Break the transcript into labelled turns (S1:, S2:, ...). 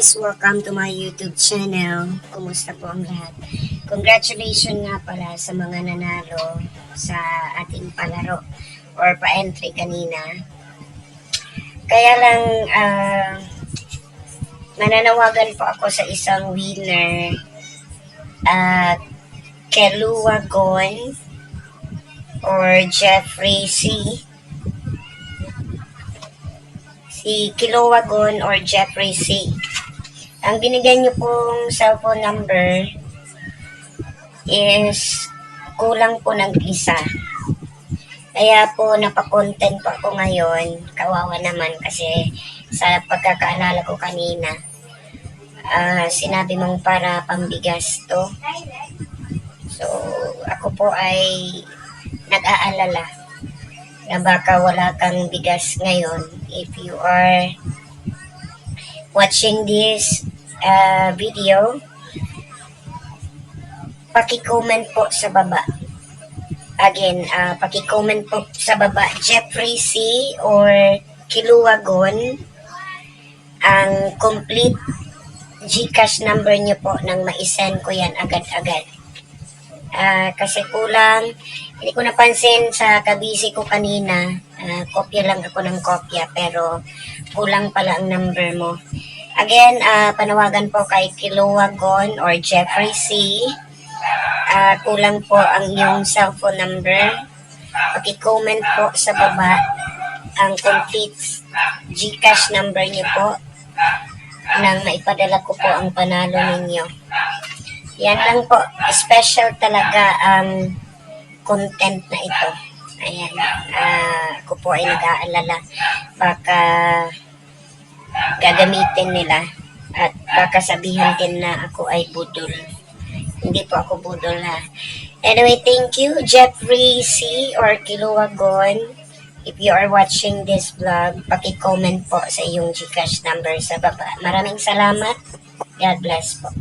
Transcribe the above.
S1: guys! Welcome to my YouTube channel. Kumusta po ang lahat? Congratulations nga pala sa mga nanalo sa ating palaro or pa-entry kanina. Kaya lang, mananawagan po ako sa isang winner Kelua Gon or Jeffrey C. Si Kilua Gon or Jeffrey C. Ang binigay niyo pong cellphone number is kulang po ng isa. Kaya po napakontent po ako ngayon. Kawawa naman kasi sa pagkakaalala ko kanina, sinabi mong para pambigas to. So, ako po ay nag-aalala na baka wala kang bigas ngayon. If you are watching this video, paki-comment po sa baba. Again, paki-comment po sa baba, Jeffrey C. or Kilua Gon, ang complete GCash number niyo po nang ma-send ko yan agad-agad. Kasi kulang, hindi ko napansin sa kabisi ko kanina, kopya lang ako ng kopya, pero kulang pala ang number mo. Again, panawagan po kay Kilua Gon or Jeffrey C. Kulang po ang iyong cellphone number. Paki-comment po sa baba ang complete GCash number niyo po nang maipadala ko po ang panalo ninyo. Yan lang po. Special talaga ang content na ito. Ayan. Ako po ay nag-aalala. Baka gagamitin nila at baka sabihin din na ako ay budol. Hindi po ako budol ha. Anyway, thank you Jeffrey C. or Kilua Gon. If you are watching this vlog, paki-comment po sa iyong GCash number sa baba. Maraming salamat. God bless po.